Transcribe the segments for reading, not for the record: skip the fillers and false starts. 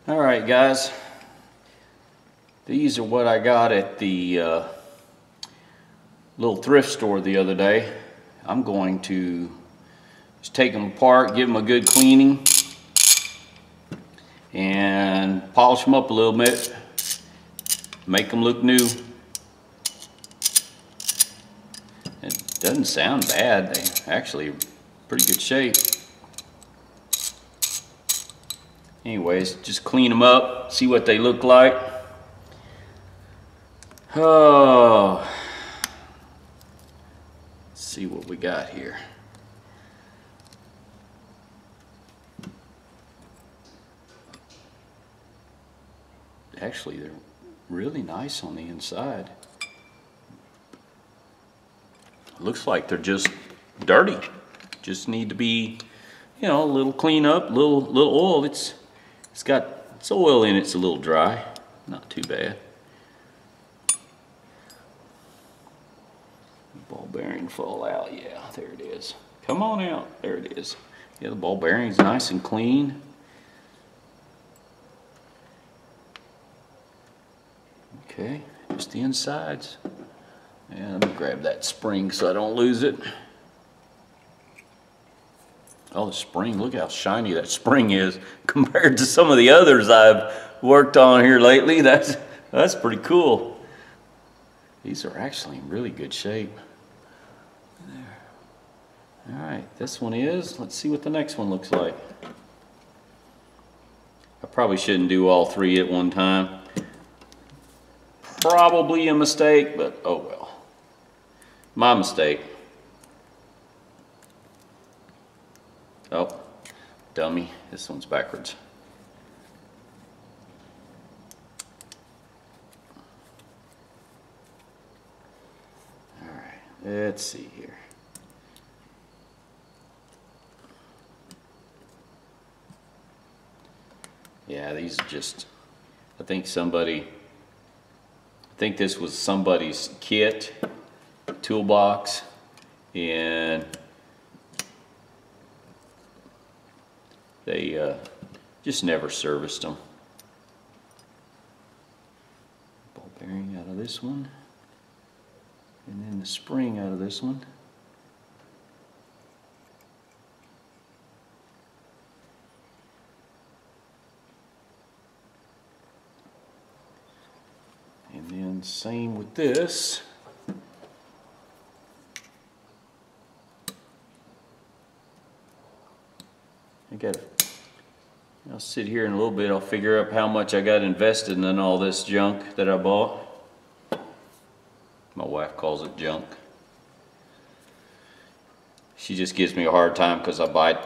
Alright guys, these are what I got at the little thrift store the other day. I'm going to just take them apart, give them a good cleaning, and polish them up a little bit, make them look new. It doesn't sound bad, they actually are pretty good shape. Anyways, just clean them up, see what they look like. Oh, let's see what we got here. Actually, they're really nice on the inside. Looks like they're just dirty. Just need to be, you know, a little clean up, little oil. It's got oil in it. It's a little dry, not too bad. Ball bearing fall out. Yeah, there it is. Come on out. There it is. Yeah, the ball bearing's nice and clean. Okay, just the insides. And let me grab that spring so I don't lose it. Oh, the spring, look how shiny that spring is compared to some of the others I've worked on here lately. That's pretty cool. These are actually in really good shape. There. All right, this one is. Let's see what the next one looks like. I probably shouldn't do all three at one time. Probably a mistake, but oh well. My mistake. Oh, dummy. This one's backwards. All right, let's see here. Yeah, these are just, I think this was somebody's kit, toolbox, and they just never serviced them. Ball bearing out of this one, and then the spring out of this one. And then same with this. I'll sit here in a little bit, I'll figure up how much I got invested in all this junk that I bought. My wife calls it junk. She just gives me a hard time because I buy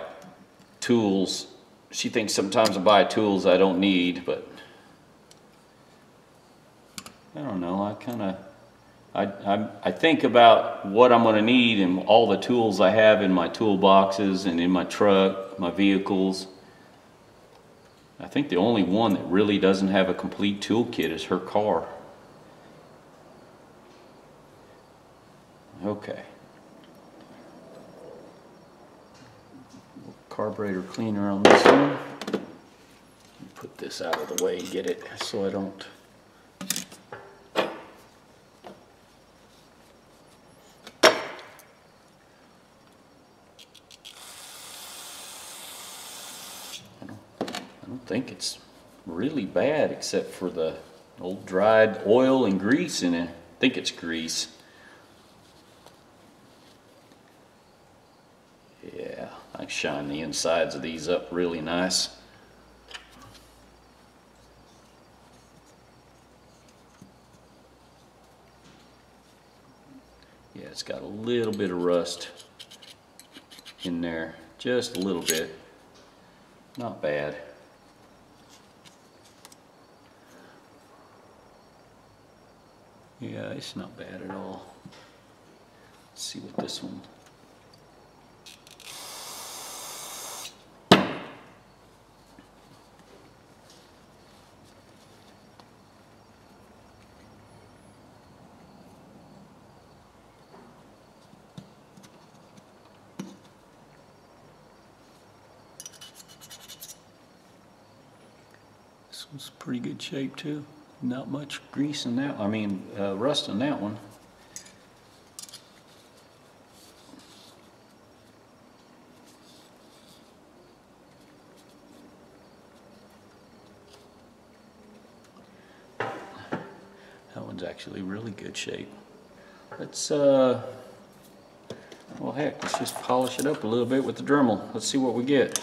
tools. She thinks sometimes I buy tools I don't need, but I don't know. I think about what I'm going to need and all the tools I have in my toolboxes and in my truck, my vehicles. I think the only one that really doesn't have a complete toolkit is her car. Okay. Carburetor cleaner on this one. Put this out of the way and get it so I don't. I don't think it's really bad except for the old dried oil and grease in it. I think it's grease. Yeah, I shine the insides of these up really nice. Yeah, it's got a little bit of rust in there, just a little bit. Not bad. Yeah, it's not bad at all. Let's see what this one. This one's pretty good shape too. Not much grease in that, rust in that one. That one's actually really good shape. Let's, well heck, let's just polish it up a little bit with the Dremel. Let's see what we get.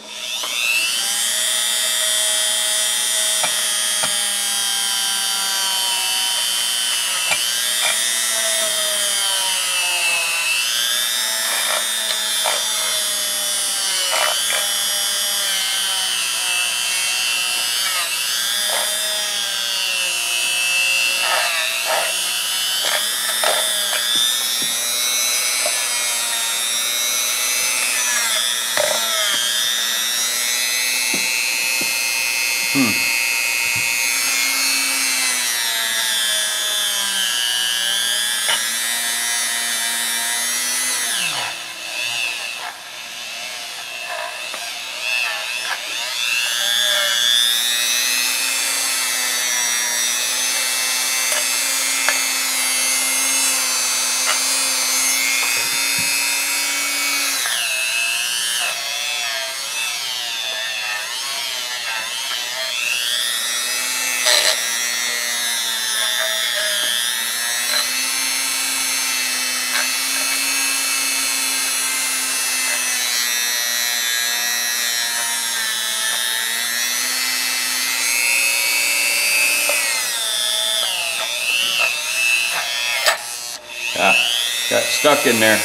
Got stuck in there.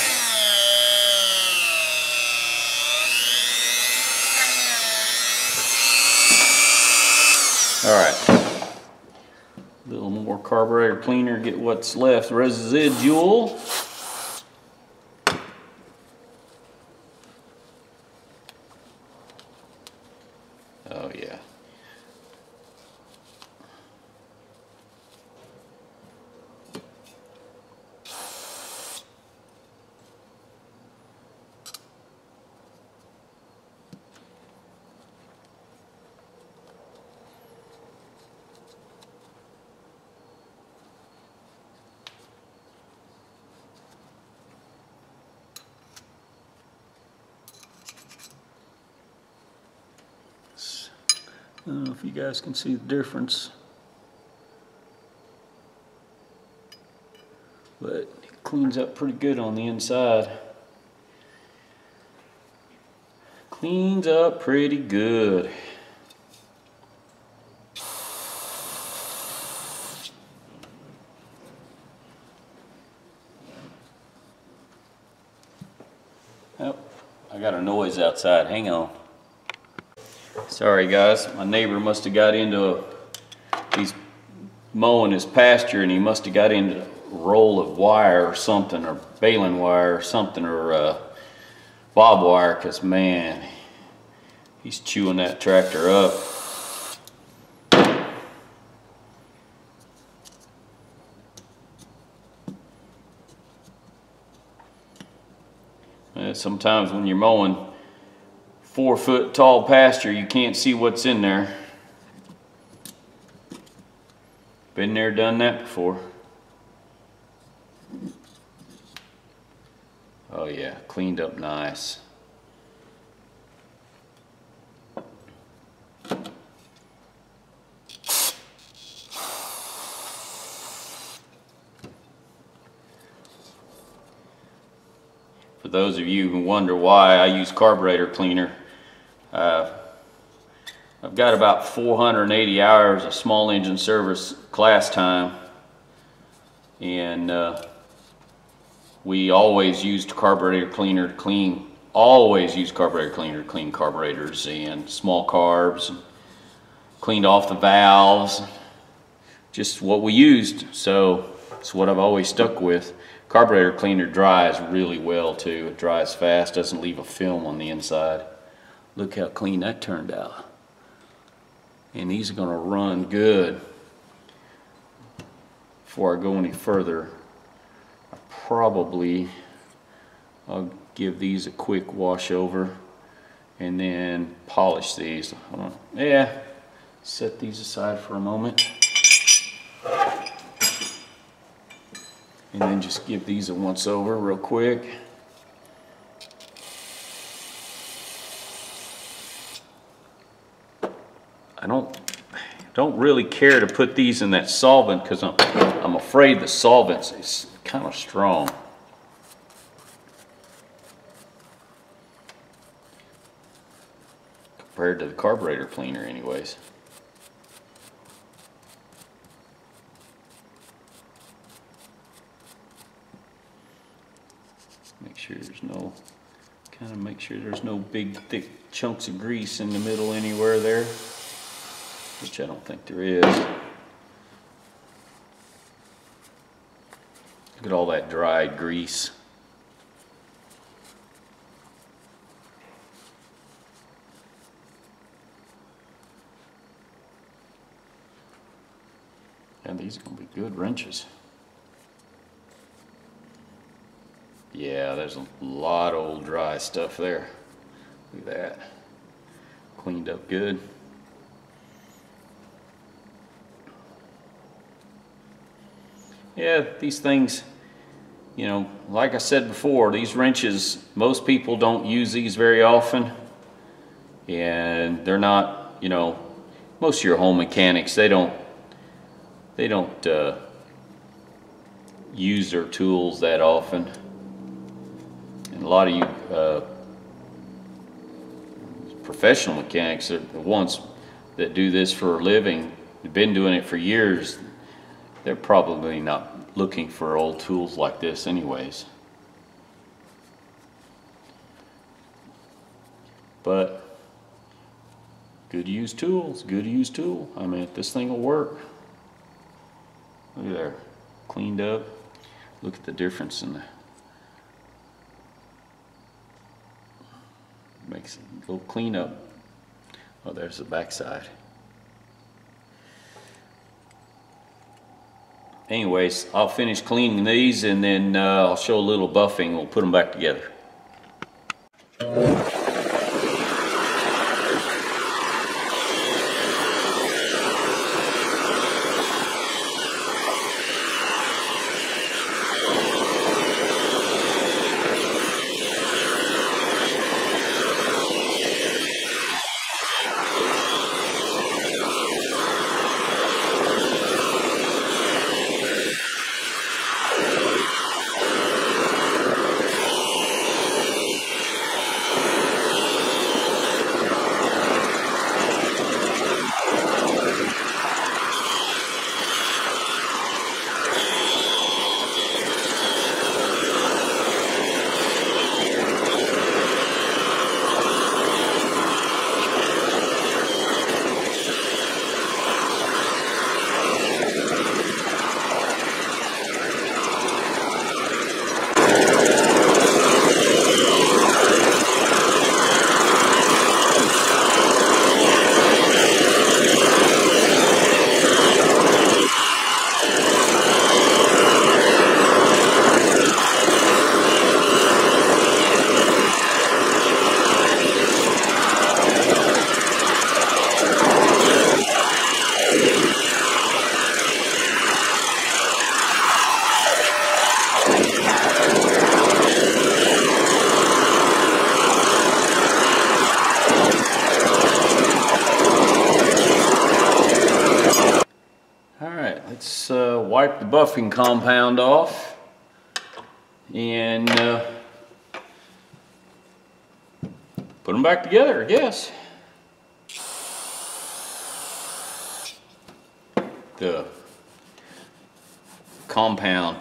Alright. A little more carburetor cleaner, get what's left residual. Oh yeah. I don't know if you guys can see the difference, but it cleans up pretty good on the inside. Cleans up pretty good. Oh, I got a noise outside. Hang on. Sorry guys, my neighbor must have got into he's mowing his pasture and he must have got into a roll of wire or something, or baling wire or something, or bob wire, because man, he's chewing that tractor up. Sometimes when you're mowing 4-foot tall pasture, you can't see what's in there. Been there, done that before. Oh yeah, cleaned up nice. For those of you who wonder why I use carburetor cleaner, I've got about 480 hours of small engine service class time, and we always used carburetor cleaner to clean, carburetors and small carbs, and cleaned off the valves, just what we used. So it's what I've always stuck with. Carburetor cleaner dries really well too. It dries fast, doesn't leave a film on the inside. Look how clean that turned out. And these are going to run good. Before I go any further, I'll give these a quick wash over and then polish these. Yeah, Set these aside for a moment. And then just give these a once over real quick. I don't really care to put these in that solvent because I'm afraid the solvent is kind of strong. Compared to the carburetor cleaner anyways. Make sure there's no, kind of make sure there's no big thick chunks of grease in the middle anywhere there, which I don't think there is. Look at all that dried grease. And these are going to be good wrenches. Yeah, there's a lot of old dry stuff there. Look at that. Cleaned up good. Yeah, these things, you know, like I said before, these wrenches, most people don't use these very often. And they're not, you know, most of your home mechanics, they don't use their tools that often. And a lot of you professional mechanics are the ones that do this for a living. They've been doing it for years. They're probably not looking for old tools like this anyways. But good used tools, good used tool. I mean, this thing will work. Look at there, cleaned up. Look at the difference in the, makes a little cleanup. Oh, there's the backside. Anyways, I'll finish cleaning these and then I'll show a little buffing. We'll put them back together. Let's wipe the buffing compound off and put them back together, I guess. The compound,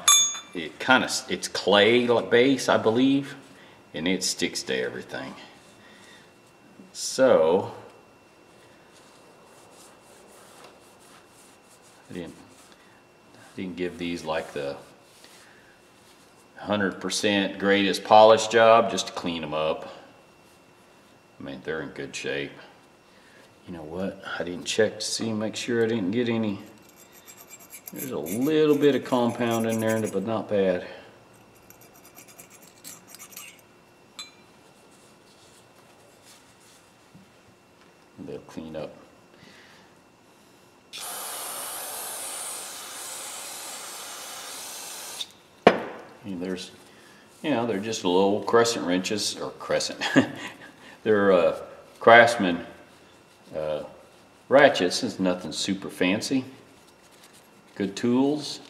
it's clay base, I believe, and it sticks to everything. So I didn't give these like the 100% greatest polish job, just to clean them up. I mean, they're in good shape. You know what? I didn't check to see, make sure I didn't get any. There's a little bit of compound in there, but not bad. They'll clean up. mean, there's, you know, they're just little crescent wrenches, or crescent. They're Craftsman ratchets. It's nothing super fancy. Good tools.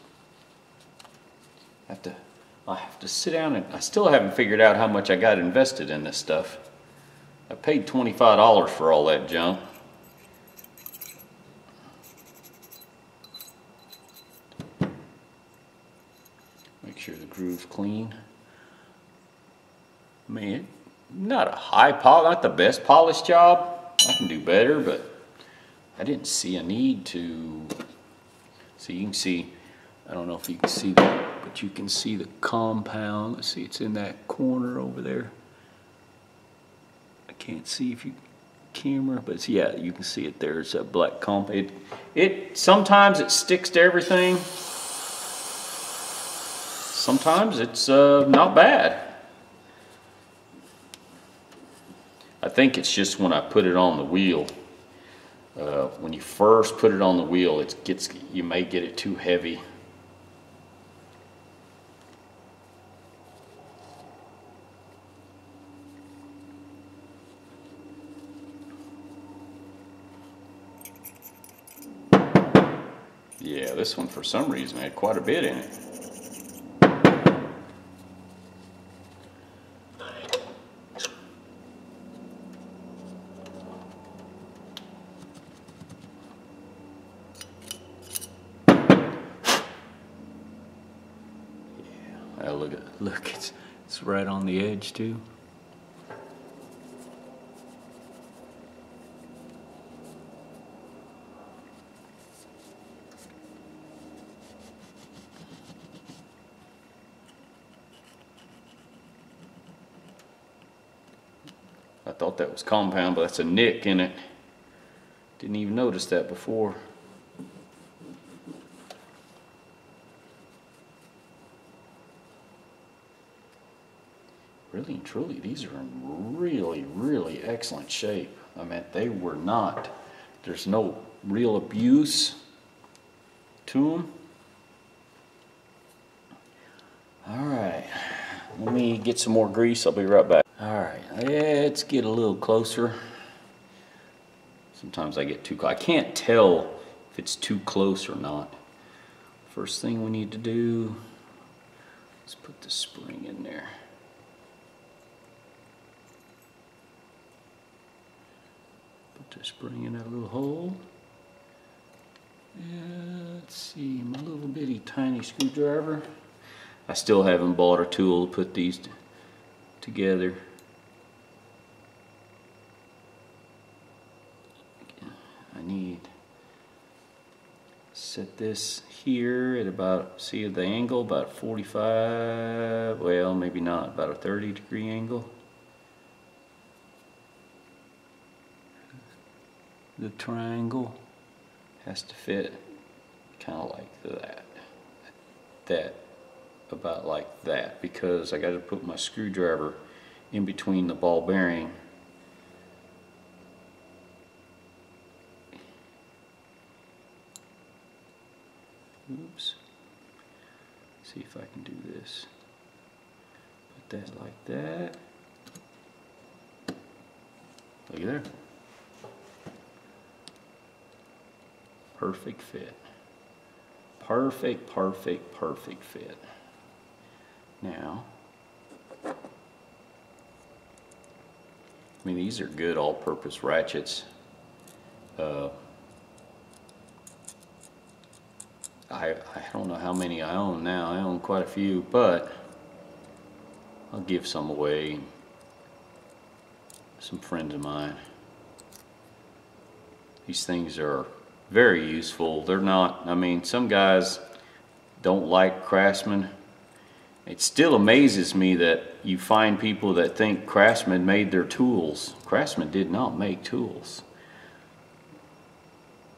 I have to sit down, and I still haven't figured out how much I got invested in this stuff. I paid $25 for all that junk. Make sure the groove's clean. I mean, not a high polish, not the best polished job. I can do better, but I didn't see a need to. So you can see, I don't know if you can see that, but you can see the compound. Let's see, it's in that corner over there. I can't see if you camera, but it's, yeah, you can see it there. It's a black compound. It sometimes it sticks to everything. Sometimes it's not bad. I think it's just when I put it on the wheel. When you first put it on the wheel, you may get it too heavy. Yeah, this one for some reason had quite a bit in it. Yeah, look, it's right on the edge too. I thought that was compound, but that's a nick in it. Didn't even notice that before. Really and truly, these are in really, really excellent shape. I mean, they were not, there's no real abuse to them. All right, let me get some more grease. I'll be right back. All right, let's get a little closer. Sometimes I get too close. I can't tell if it's too close or not. First thing we need to do is put the spring in there. Put the spring in that little hole. Let's see, my little bitty tiny screwdriver. I still haven't bought a tool to put these together. I need to set this here at about, see the angle, about 45, well maybe not, about a 30-degree angle. The triangle has to fit kind of like that, about like that, because I got to put my screwdriver in between the ball bearing. Oops. See if I can do this. Put that like that. Look there. Perfect fit. Perfect, perfect, perfect fit. Now, I mean, these are good all-purpose ratchets. I don't know how many I own now. I own quite a few, but I'll give some away. Some friends of mine. These things are very useful. They're not, I mean, some guys don't like Craftsman. It still amazes me that you find people that think Craftsman made their tools. Craftsman did not make tools.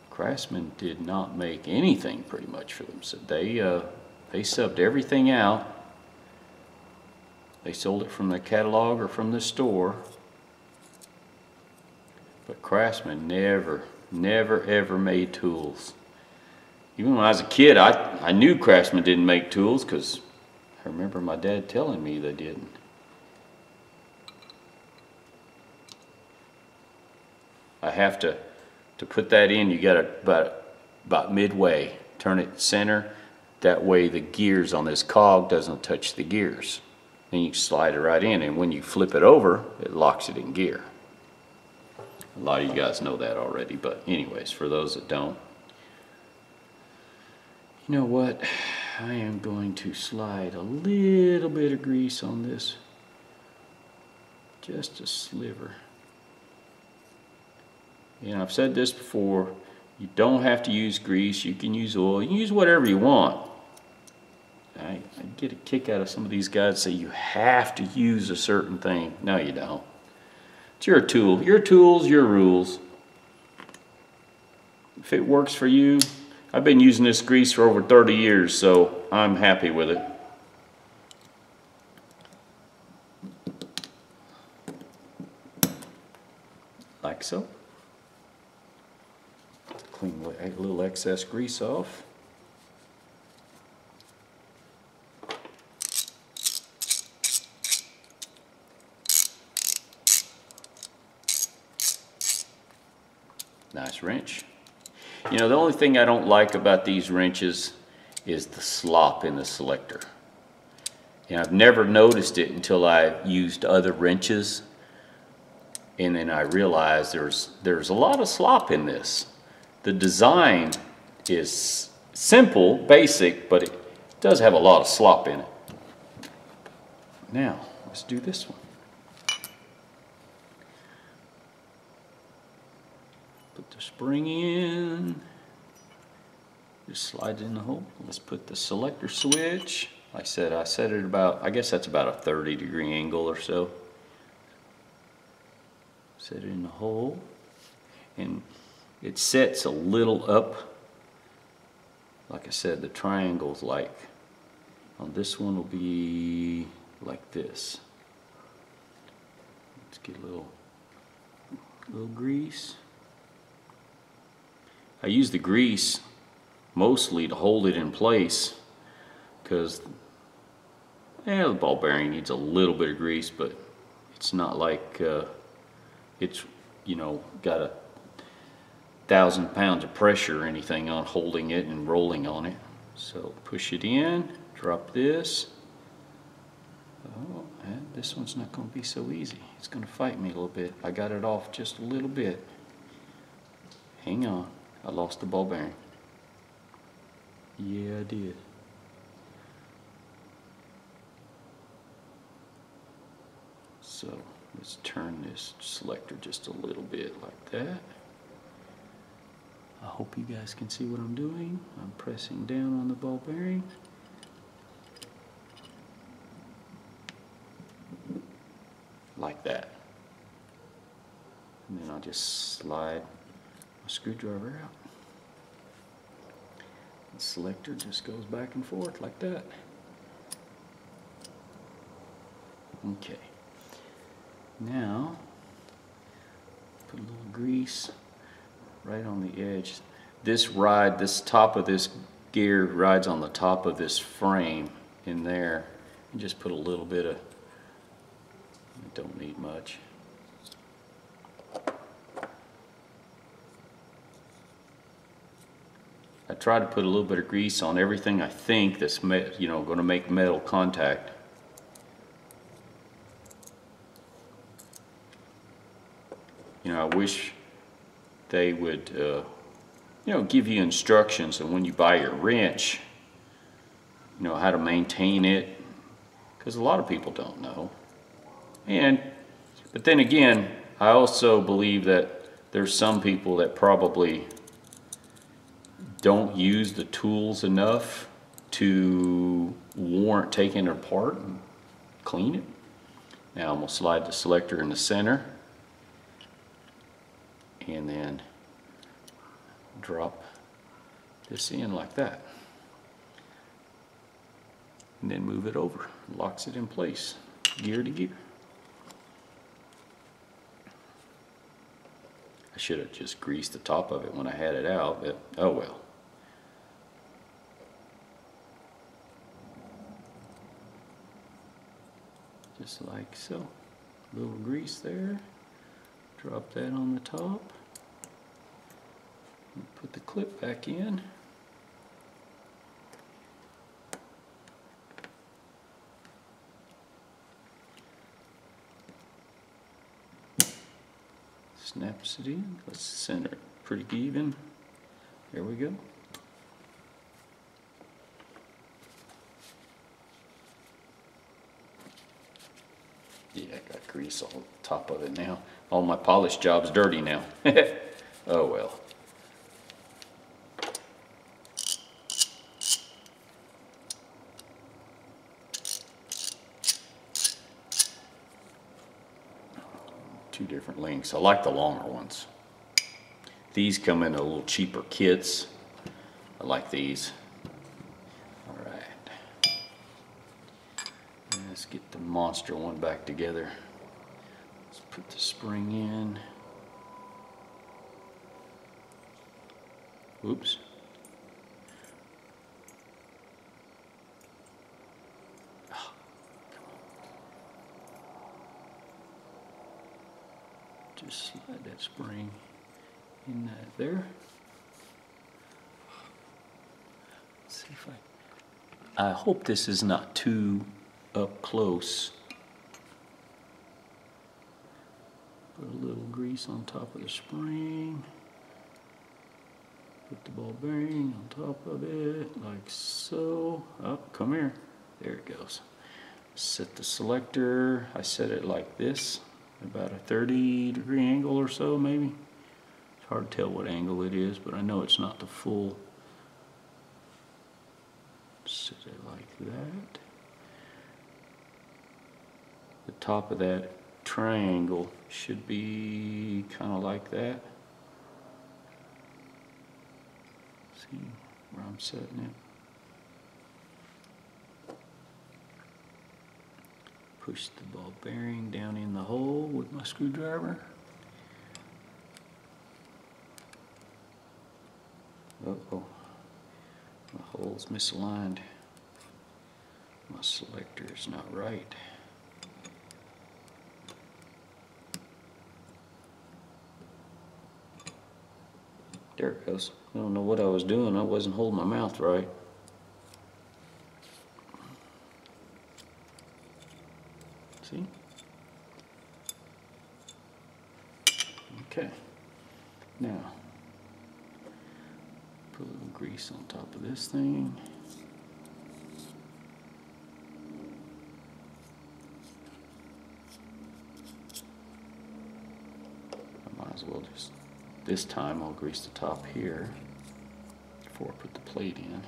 Craftsman did not make anything pretty much for them. So they subbed everything out. They sold it from the catalog or from the store. But Craftsman never ever made tools. Even when I was a kid, I knew Craftsman didn't make tools because I I remember my dad telling me they didn't. I have to put that in, you got to about midway, turn it center. That way the gears on this cog doesn't touch the gears. Then you slide it right in, and when you flip it over, it locks it in gear. A lot of you guys know that already, but anyways, for those that don't, you know what? I am going to slide a little bit of grease on this. Just a sliver. And I've said this before, you don't have to use grease, you can use oil, you can use whatever you want. I get a kick out of some of these guys that say you have to use a certain thing. No, you don't. It's your tool. Your tools, your rules. If it works for you, I've been using this grease for over 30 years, so I'm happy with it. Like so. Clean a little excess grease off. Nice wrench. You know, the only thing I don't like about these wrenches is the slop in the selector. And I've never noticed it until I used other wrenches, and then I realized there's a lot of slop in this. The design is simple, basic, but it does have a lot of slop in it. Now, let's do this one. Put the spring in. Just slide it in the hole. Let's put the selector switch. Like I said, I set it about, I guess that's about a 30-degree angle or so. Set it in the hole. And it sets a little up. Like I said, the triangle's like, on this one will be like this. Let's get a little grease. I use the grease mostly to hold it in place because the ball bearing needs a little bit of grease, but it's not like it's, you know, got 1,000 pounds of pressure or anything on holding it and rolling on it. So push it in, drop this. Oh, and this one's not going to be so easy. It's going to fight me a little bit. I got it off just a little bit. Hang on. I lost the ball bearing. Yeah, I did. So let's turn this selector just a little bit like that. I hope you guys can see what I'm doing. I'm pressing down on the ball bearing. Like that. And then I'll just slide my screwdriver out. The selector just goes back and forth like that. Okay. Now, put a little grease right on the edge. This top of this gear rides on the top of this frame in there. And just put a little bit of, don't need much. I try to put a little bit of grease on everything I think that's, you know, going to make metal contact. You know, I wish they would, you know, give you instructions on when you buy your wrench, you know, how to maintain it, because a lot of people don't know. But then again, I also believe that there's some people that probably don't use the tools enough to warrant taking it apart and clean it. Now I'm going to slide the selector in the center and then drop this in like that. And then move it over. Locks it in place, gear to gear. I should have just greased the top of it when I had it out, but oh well. just like so. A little grease there. Drop that on the top. Put the clip back in. Snaps it in. Let's center it pretty even. There we go. Yeah, I got grease on top of it now. All my polish job's dirty now. Oh well. Two different lengths. I like the longer ones. These come in a little cheaper kits. I like these. Alright. Let's get the monster one back together. Let's put the spring in. Oops. Oh, come on. Just slide that spring in that there. Let's see if I hope this is not too up close. Put a little grease on top of the spring. Put the ball bearing on top of it, like so. Oh, come here. There it goes. Set the selector. I set it like this, about a 30-degree angle or so, maybe. It's hard to tell what angle it is, but I know it's not the full. Set it like that. The top of that triangle should be kind of like that. See where I'm setting it. Push the ball bearing down in the hole with my screwdriver. Uh-oh, my hole's misaligned. My selector is not right. There it goes. I don't know what I was doing. I wasn't holding my mouth right. See? Okay. Now, put a little grease on top of this thing. I might as well just, this time I'll grease the top here before I put the plate in.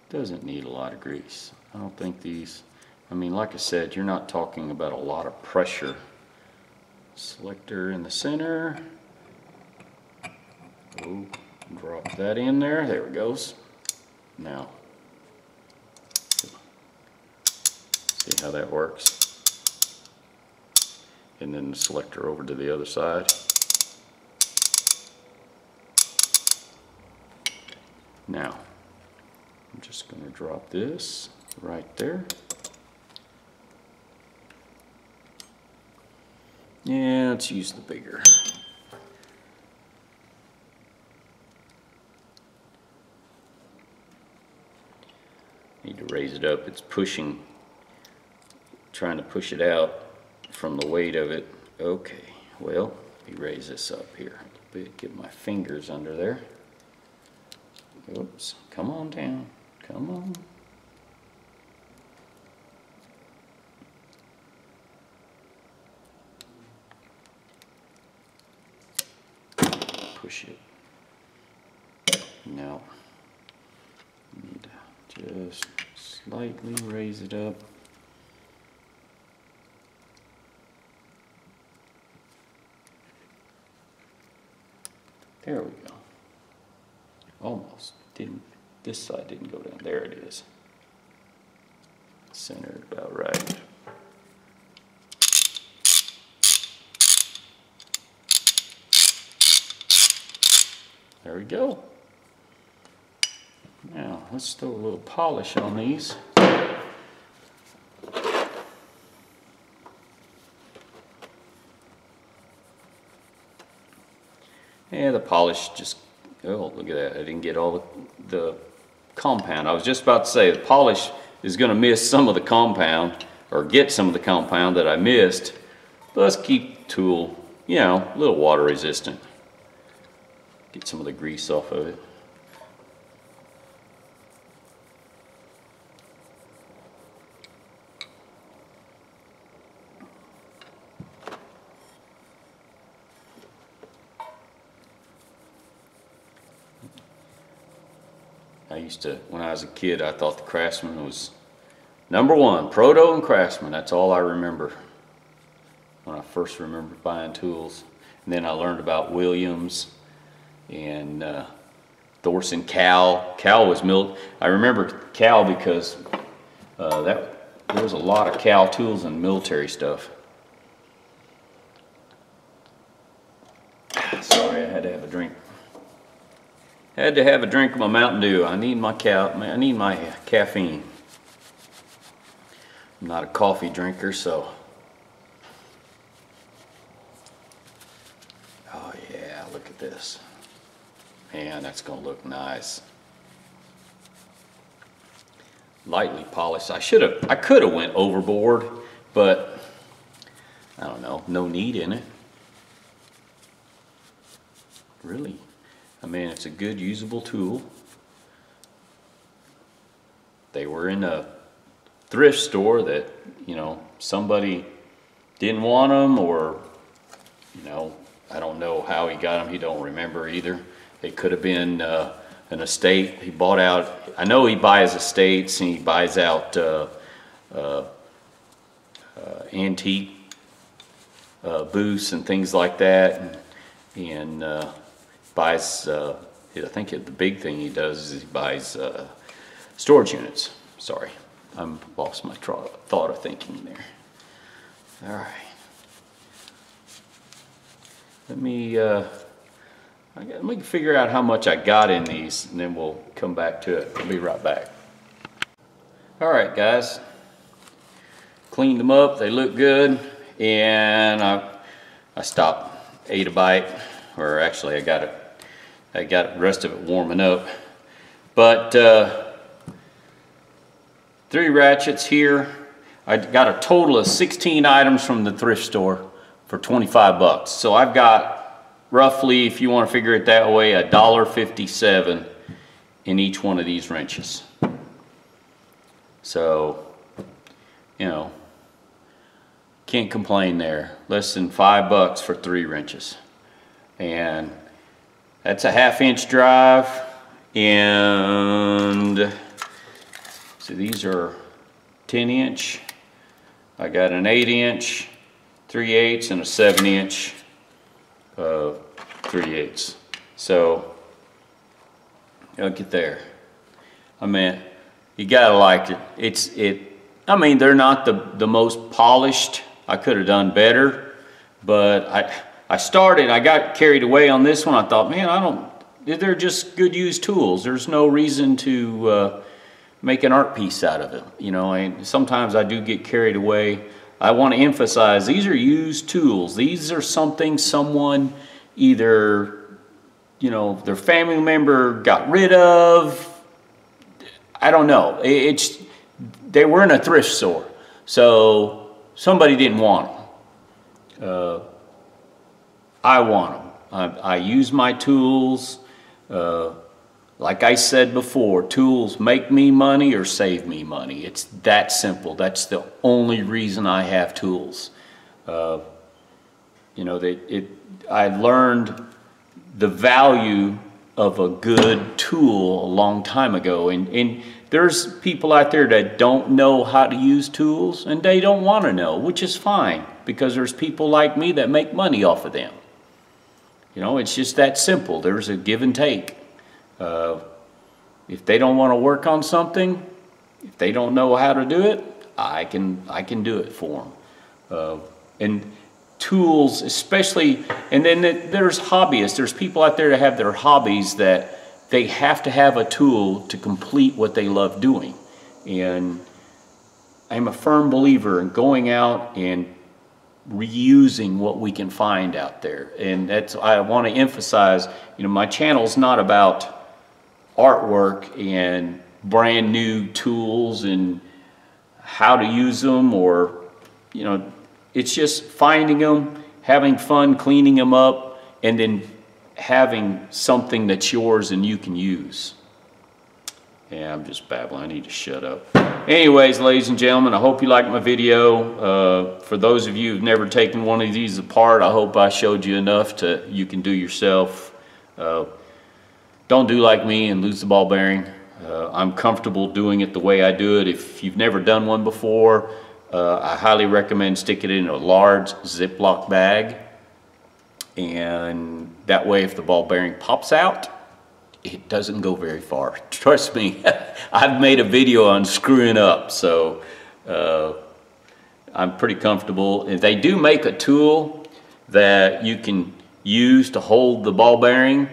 Doesn't need a lot of grease. I don't think these, I mean, like I said, you're not talking about a lot of pressure. Selector in the center. Oh, drop that in there. There it goes. Now, see how that works? And then the selector over to the other side. Now, I'm just going to drop this right there. Yeah, let's use the bigger. Need to raise it up. It's pushing, trying to push it out from the weight of it. Okay, well, let me raise this up here a little bit. Get my fingers under there. Oops, come on down. Come on. Push it. Now, need to just slightly raise it up. There we go. Almost. Didn't, this side didn't go down. There it is. Centered about right. There we go. Now let's throw a little polish on these. Yeah, the polish just, oh, look at that. I didn't get all the compound. I was just about to say the polish is going to miss some of the compound, or get some of the compound that I missed. But let's keep the tool, you know, a little water resistant. Get some of the grease off of it. I used to, when I was a kid, I thought the Craftsman was #1, Proto and Craftsman. That's all I remember when I first remember buying tools. And then I learned about Williams and Thorson Cal. Cal was I remember Cal because there was a lot of Cal tools and military stuff. Sorry, I had to have a drink. Had to have a drink of my Mountain Dew. I need my caffeine. I'm not a coffee drinker, so. Oh yeah, look at this. Man, that's gonna look nice. Lightly polished. I could have went overboard, but I don't know, no need in it. Really. I mean, it's a good usable tool. They were in a thrift store that, you know, somebody didn't want them, or, you know, I don't know how he got them. He don't remember either. It could have been an estate. He bought out, I know he buys estates, and he buys out antique booths and things like that, and buys, I think the big thing he does is he buys storage units. Sorry, I lost my thought of thinking there. All right. Let me figure out how much I got in these, and then we'll come back to it. I'll be right back. All right, guys. Cleaned them up. They look good, and I stopped, ate a bite, or actually I got the rest of it warming up. But 3 ratchets here. I got a total of 16 items from the thrift store for 25 bucks. So I've got roughly, if you want to figure it that way, $1.57 in each one of these wrenches. So, you know, can't complain there. Less than 5 bucks for 3 wrenches. And that's a 1/2 inch drive, and so these are 10 inch. I got an 8 inch, 3/8, and a 7 inch 3/8. So look at there. I mean, you gotta like it. I mean, they're not the most polished. I could have done better, but I got carried away on this one. I thought, man, they're just good used tools. There's no reason to make an art piece out of it. You know, and sometimes I do get carried away. I want to emphasize, these are used tools. These are something someone either, you know, their family member got rid of. I don't know. They were in a thrift store, so somebody didn't want them. I want them. I use my tools. Like I said before, tools make me money or save me money. It's that simple. That's the only reason I have tools. You know, I learned the value of a good tool a long time ago. And there's people out there that don't know how to use tools, and they don't want to know, which is fine, because there's people like me that make money off of them. You know, it's just that simple. There's a give and take. If they don't want to work on something, if they don't know how to do it, I can do it for them. And tools, especially, and then there's hobbyists. There's people out there that have their hobbies that they have to have a tool to complete what they love doing. And I'm a firm believer in going out and reusing what we can find out there. And that's, I want to emphasize, you know, my channel's not about artwork and brand new tools and how to use them, or, you know, it's just finding them, having fun cleaning them up, and then having something that's yours and you can use. Yeah, I'm just babbling. I need to shut up. Anyways, ladies and gentlemen, I hope you liked my video. For those of you who've never taken one of these apart, I hope I showed you enough to you can do yourself. Don't do like me and lose the ball bearing. I'm comfortable doing it the way I do it. If you've never done one before, I highly recommend sticking it in a large Ziploc bag. And that way, if the ball bearing pops out, it doesn't go very far. Trust me, I've made a video on screwing up, so I'm pretty comfortable. And they do make a tool that you can use to hold the ball bearing.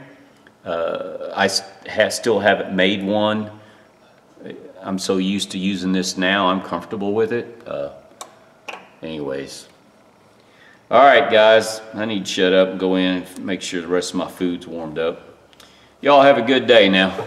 I still haven't made one. I'm so used to using this now, I'm comfortable with it. Anyways. All right, guys, I need to shut up and go in and make sure the rest of my food's warmed up. Y'all have a good day now.